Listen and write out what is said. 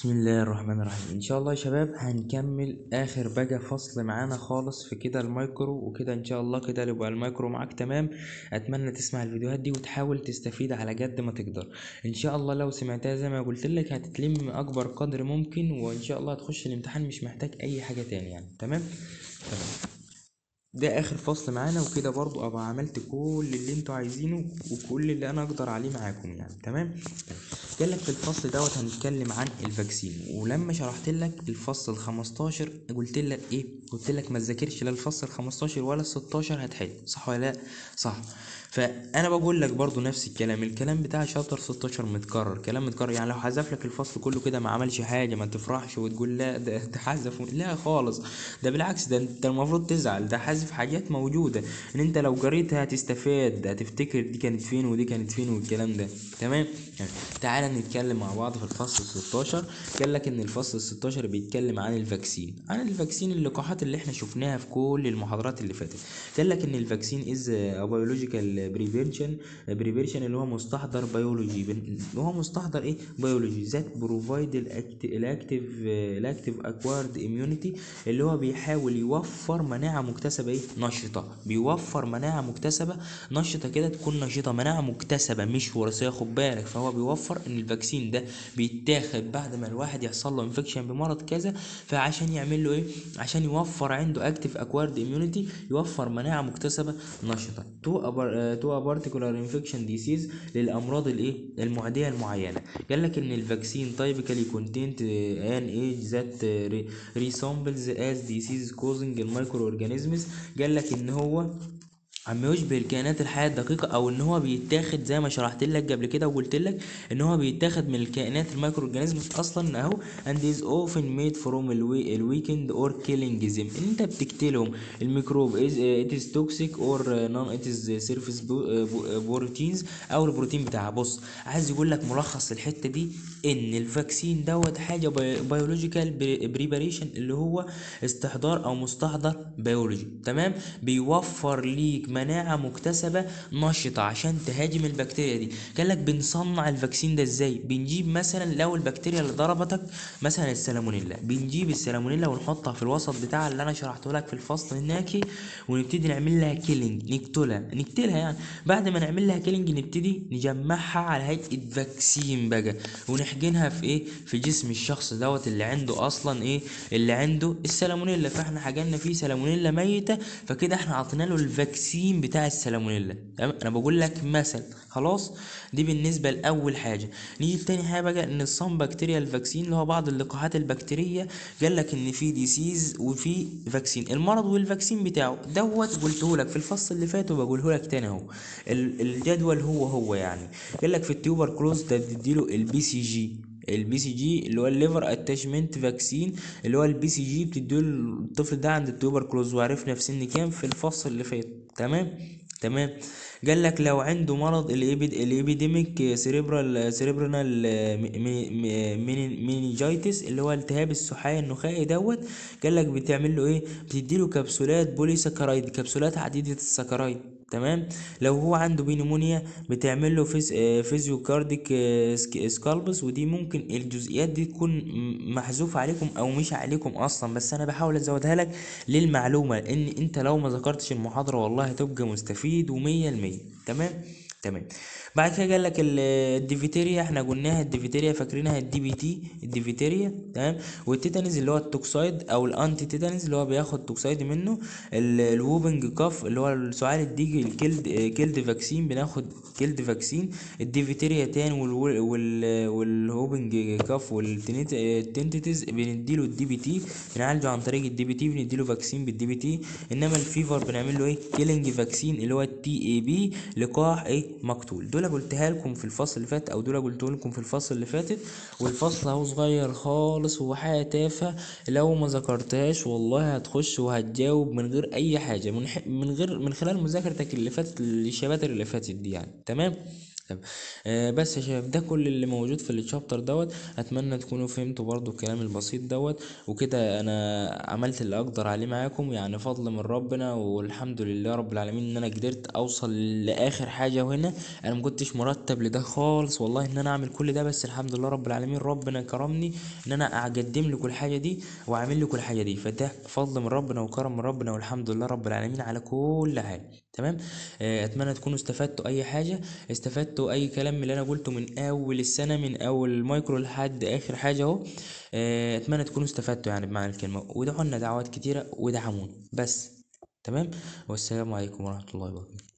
بسم الله الرحمن الرحيم. ان شاء الله يا شباب هنكمل اخر بقى فصل معانا خالص في كده المايكرو وكده. ان شاء الله كده يبقى المايكرو معاك تمام. اتمنى تسمع الفيديوهات دي وتحاول تستفيد على قد ما تقدر. ان شاء الله لو سمعتها زي ما قلت لك هتتلم اكبر قدر ممكن، وان شاء الله هتخش الامتحان مش محتاج اي حاجة تاني يعني. تمام. ده اخر فصل معانا وكده، برضو ابقى عملت كل اللي انتوا عايزينه وكل اللي انا اقدر عليه معاكم يعني. تمام. قال لك في الفصل دوت هنتكلم عن الفاكسين، ولما شرحت لك الفصل ال15 قلت لك ايه؟ قلت لك ما تذاكرش لا الفصل ال15 ولا ال16 هتحل، صح ولا لا؟ صح. فانا بقول لك برضو نفس الكلام بتاع شابتر 16 متكرر، كلام متكرر يعني. لو حذف لك الفصل كله كده ما عملش حاجه ما تفرحش وتقول لا ده حذف، لا خالص. ده بالعكس، ده انت المفروض تزعل، ده حذف حاجات موجوده ان انت لو قريتها هتستفاد، هتفتكر دي كانت فين ودي كانت فين والكلام ده. تمام. تعالى نتكلم مع بعض في الفصل 16. قال لك ان الفصل 16 بيتكلم عن الفاكسين، اللقاحات اللي احنا شفناها في كل المحاضرات اللي فاتت. قال لك ان الفاكسين از بيولوجيكال بريفنشن اللي هو مستحضر بيولوجي، هو مستحضر ايه؟ بيولوجي ذات بروفايد الاكتيف اكوارد اميونيتي، اللي هو بيحاول يوفر مناعه مكتسبه ايه؟ نشطه. بيوفر مناعه مكتسبه نشطه كده، تكون نشطه، مناعه مكتسبه مش وراثيه، خد بالك. فهو بيوفر ان الفاكسين ده بيتاخد بعد ما الواحد يحصل له انفكشن بمرض كذا، فعشان يعمل له ايه؟ عشان يوفر عنده اكتيف اكوارد اميونيتي، يوفر مناعه مكتسبه نشطه تو بارتيكولار انفكشن ديسيز، للامراض الايه؟ المعديه المعينه. قال لك ان الفاكسين تايبيكالي كونتينت ان ايج ذات ريسامبلز از ديسيز كوزنج المايكرو اورجانيزمز. قال لك ان هو عم يشبه الكائنات الحية الدقيقة، او ان هو بيتاخد زي ما شرحت لك قبل كده وقلت لك ان هو بيتاخد من الكائنات المايكرو اورجانيزمز اصلا اهو. and is often made from الويكند or killing them، ان انت بتقتلهم. الميكروب is it is toxic or non it is surface proteins، او البروتين بتاعها. بص، عايز يقول لك ملخص الحتة دي ان الفاكسين دوت حاجة بيولوجيكال بريباريشن، اللي هو استحضار او مستحضر بيولوجي. تمام. بيوفر ليك مناعة مكتسبة نشطة عشان تهاجم البكتيريا دي. قال لك بنصنع الفاكسين ده ازاي؟ بنجيب مثلا لو البكتيريا اللي ضربتك مثلا السالمونيلا، بنجيب السالمونيلا ونحطها في الوسط بتاع اللي انا شرحته لك في الفصل هناك، ونبتدي نعمل لها كيلينج، نقتلها يعني. بعد ما نعمل لها كيلينج نبتدي نجمعها على هيئة فاكسين بقى، ونحقنها في ايه؟ في جسم الشخص دوت اللي عنده اصلا ايه؟ اللي عنده السالمونيلا. فاحنا حقنا فيه سالمونيلا ميتة، فكده احنا عطينا له الفاكسين بتاع السالمونيلا. تمام. انا بقول لك مثل، خلاص. دي بالنسبه لاول حاجه. نيجي لتاني حاجه بقى، ان الصن بكتيريا الفاكسين اللي هو بعض اللقاحات البكتيريه. قال لك ان في ديسيز وفي فاكسين، المرض والفاكسين بتاعه دوت قلته لك في الفصل اللي فات وبقوله لك تاني اهو. الجدول هو يعني. قال لك في التيوبر كلوز ده بتديله البي سي جي اللي هو الليفر اتاشمنت فاكسين، اللي هو البي سي جي بتديه الطفل ده عند التيوبر كلوز، وعرفنا في سن كام في الفصل اللي فات. تمام. تمام. قال لك لو عنده مرض الابيديميك سيريبرال مينيجايتس، اللي هو التهاب السحايا النخائي دوت. قال لك بتعمل له ايه؟ بتديله كبسولات بولي سكرايد، كبسولات عديدة السكرايد. تمام. لو هو عنده بينيمونيا بتعمل له فيزيو كارديك سكالبس، ودي ممكن الجزئيات دي تكون محذوفة عليكم او مش عليكم اصلا، بس انا بحاول ازودها لك للمعلومة، ان انت لو ما ذكرتش المحاضرة والله هتبقى مستفيد و100%. تمام. تمام. بعد كده قال لك الديفيتيريا، احنا قلناها الديفيتيريا فاكرينها الدي بي تي الديفيتيريا. تمام. والتيتانيز اللي هو التوكسايد او الانتي تيتانيز اللي هو بياخد توكسايد منه. الووبنج كاف اللي هو السعال الديجي الكيلد فاكسين، بناخد كيلد فاكسين. الديفيتيريا تاني والهوبنج كاف والتنتيتيز بنديله الدي بي تي، بنعالجه عن طريق الدي بي تي، بنديله فاكسين بالدي بي تي. انما الفيفر بنعمل له ايه؟ كيلينج فاكسين اللي هو التي اي بي، لقاح ايه؟ مقتول. دول قلتها لكم في الفصل اللي فات، او دول قلت لكم في الفصل اللي فاتت. والفصل اهو صغير خالص، هو حاجه تافهه لو ما ذكرتهاش والله هتخش وهتجاوب من غير اي حاجه، من غير من خلال مذاكرتك اللي فاتت للشباتر اللي فاتت دي يعني. تمام. تمام. بس يا شباب ده كل اللي موجود في الشابتر دوت. اتمنى تكونوا فهمتوا برضو الكلام البسيط دوت. وكده انا عملت اللي اقدر عليه معاكم، يعني فضل من ربنا والحمد لله رب العالمين ان انا قدرت اوصل لاخر حاجة. وهنا انا ما كنتش مرتب لده خالص والله ان انا اعمل كل ده، بس الحمد لله رب العالمين ربنا كرمني ان انا اقدم لكم الحاجة دي واعمل لكم الحاجة دي. فده فضل من ربنا وكرم من ربنا والحمد لله رب العالمين على كل حاجة. تمام. اتمنى تكونوا استفدتوا اي حاجة، استفدتوا اي كلام من اللي انا قلته من اول السنه، من اول المايكرو لحد اخر حاجه اهو. اتمنى تكونوا استفدتوا يعني بمعنى الكلمه، ودعوا لنا دعوات كتيره ودعمونا بس. تمام. والسلام عليكم ورحمه الله وبركاته.